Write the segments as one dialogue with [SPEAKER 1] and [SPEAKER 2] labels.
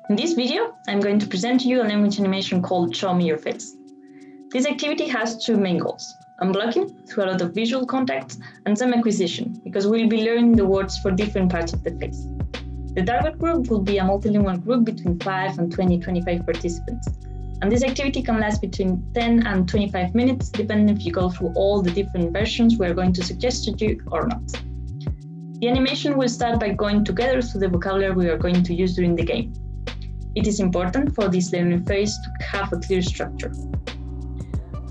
[SPEAKER 1] In this video, I'm going to present to you a language animation called Show Me Your Face. This activity has two main goals: unblocking through a lot of visual contact and some acquisition, because we'll be learning the words for different parts of the face. The target group will be a multilingual group between 5 and 25 participants. And this activity can last between 10 and 25 minutes, depending if you go through all the different versions we are going to suggest to you or not. The animation will start by going together through the vocabulary we are going to use during the game. It is important for this learning phase to have a clear structure.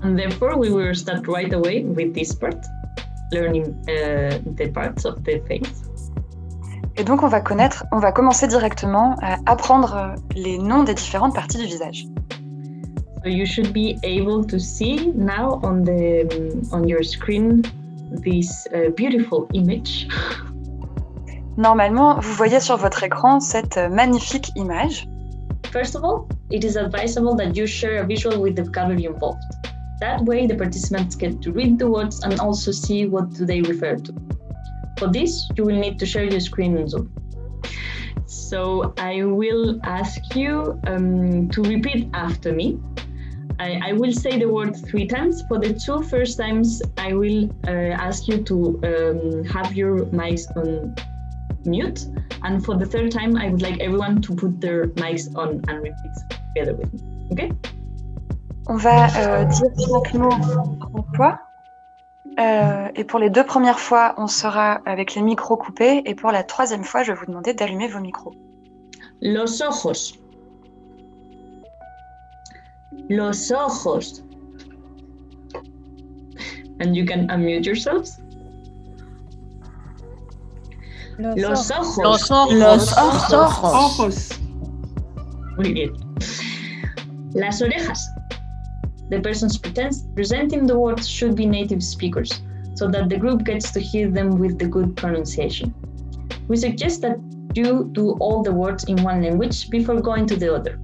[SPEAKER 1] And therefore, we will start right away with this part, learning the parts of the face.
[SPEAKER 2] Et donc, on va commencer directement à apprendre les noms des différentes parties du visage.
[SPEAKER 1] So you should be able to see now on your screen this beautiful image.
[SPEAKER 2] Normalement, vous voyez sur votre écran cette magnifique image.
[SPEAKER 1] First of all, it is advisable that you share a visual with the vocabulary involved. That way, the participants get to read the words and also see what do they refer to. For this, you will need to share your screen on Zoom. So I will ask you to repeat after me. I will say the word 3 times. For the 2 first times, I will ask you to have your mics on mute. And for the 3rd time, I would like everyone to put their mics on and repeat together with me. Okay?
[SPEAKER 2] On va dire 5 mots 3 fois. Et pour les 2 premières fois, on sera avec les micros coupés. Et pour la 3e fois, je vais vous demander d'allumer vos micros.
[SPEAKER 1] Los ojos. Los ojos. And you can unmute yourselves. Los ojos.
[SPEAKER 3] Los ojos. Los ojos.
[SPEAKER 1] Muy bien. Las orejas. The persons presenting the words should be native speakers, so that the group gets to hear them with the good pronunciation. We suggest that you do all the words in one language before going to the other,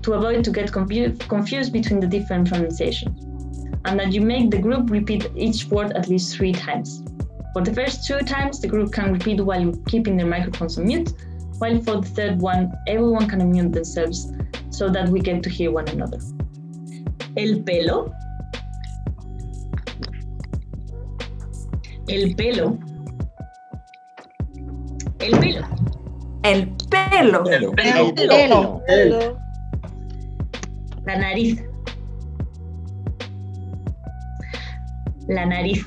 [SPEAKER 1] to avoid to get confused between the different pronunciations, and that you make the group repeat each word at least 3 times. For the first 2 times, the group can repeat while keeping their microphones on mute, while for the 3rd one, everyone can unmute themselves so that we get to hear one another. El pelo. El pelo. El pelo.
[SPEAKER 3] El pelo.
[SPEAKER 4] El pelo.
[SPEAKER 1] La nariz. La nariz.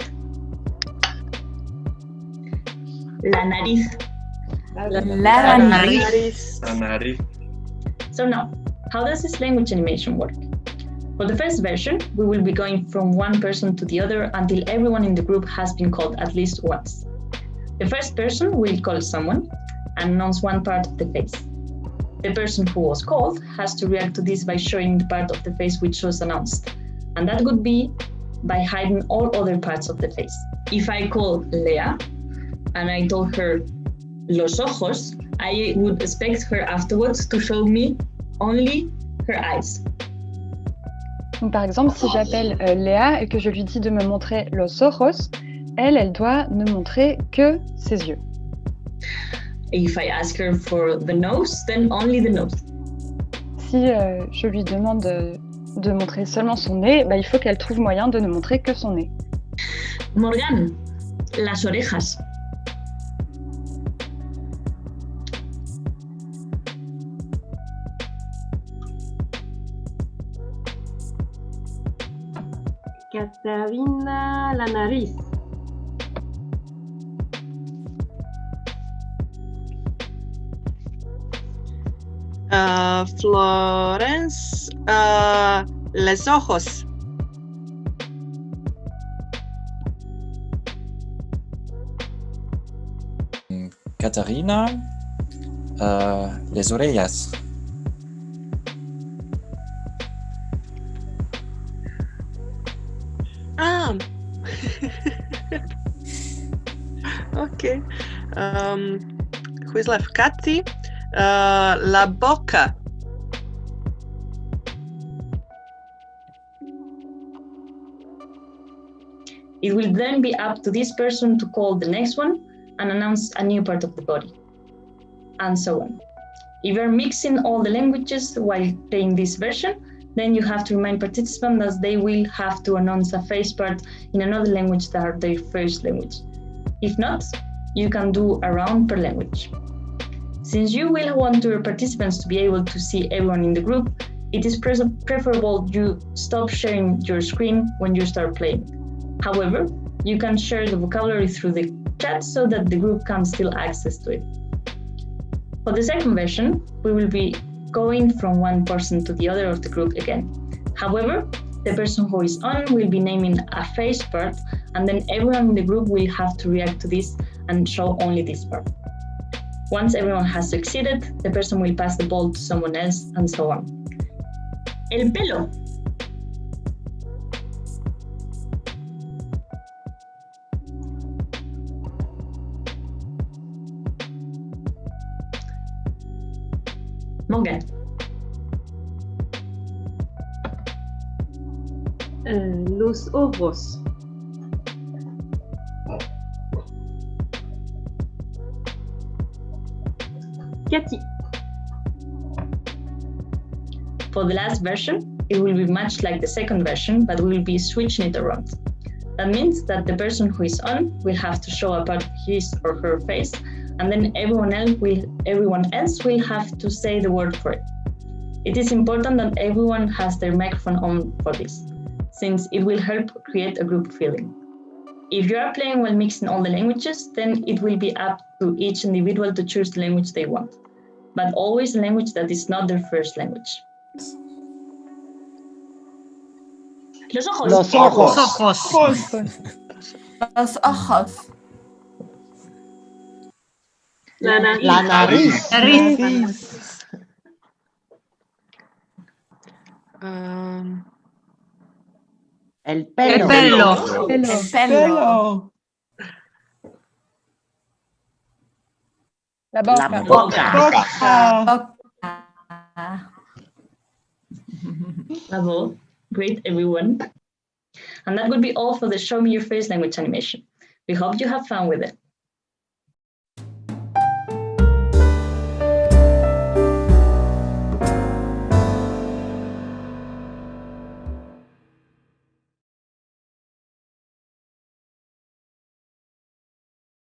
[SPEAKER 1] La nariz.
[SPEAKER 3] La nariz.
[SPEAKER 4] La nariz.
[SPEAKER 1] So now, how does this language animation work? For the first version, we will be going from one person to the other until everyone in the group has been called at least once. The first person will call someone and announce one part of the face. The person who was called has to react to this by showing the part of the face which was announced, and that would be by hiding all other parts of the face. If I call Lea and I told her los ojos, I would expect her afterwards to show me only her eyes.
[SPEAKER 2] Donc, par exemple, si j'appelle Léa et que je lui dis de me montrer los ojos, elle doit ne montrer que ses yeux.
[SPEAKER 1] If I ask her for the nose, then only the nose.
[SPEAKER 2] Si je lui demande de montrer seulement son nez, il faut qu'elle trouve moyen de ne montrer que son nez.
[SPEAKER 1] Morgan, las orejas.
[SPEAKER 5] Catarina, la nariz.
[SPEAKER 3] Florence, los ojos.
[SPEAKER 6] Catarina, les orejas.
[SPEAKER 3] Ah. Okay. Who is left? Kathy. La boca.
[SPEAKER 1] It will then be up to this person to call the next one and announce a new part of the body, and so on. If you're mixing all the languages while playing this version, then you have to remind participants that they will have to announce a face part in another language that are their first language. If not, you can do a round per language. Since you will want your participants to be able to see everyone in the group, it is preferable you stop sharing your screen when you start playing. However, you can share the vocabulary through the chat so that the group can still access to it. For the second version, we will be going from one person to the other of the group again. However, the person who is on will be naming a face part, and then everyone in the group will have to react to this and show only this part. Once everyone has succeeded, the person will pass the ball to someone else, and so on. El pelo. Morgan.
[SPEAKER 5] Los ojos. Cathy.
[SPEAKER 1] For the last version, it will be much like the second version, but we will be switching it around. That means that the person who is on will have to show a part of his or her face, and then everyone else will have to say the word for it. It is important that everyone has their microphone on for this, since it will help create a group feeling. If you are playing while mixing all the languages, then it will be up to each individual to choose the language they want, but always a language that is not their first language. Los ojos.
[SPEAKER 4] Los ojos.
[SPEAKER 7] Los ojos.
[SPEAKER 5] La nariz.
[SPEAKER 4] La nariz. El pelo.
[SPEAKER 7] El pelo.
[SPEAKER 8] La
[SPEAKER 4] La
[SPEAKER 8] boca.
[SPEAKER 4] boca.
[SPEAKER 1] Bravo. Great, everyone. And that would be all for the Show Me Your Face language animation. We hope you have fun with it.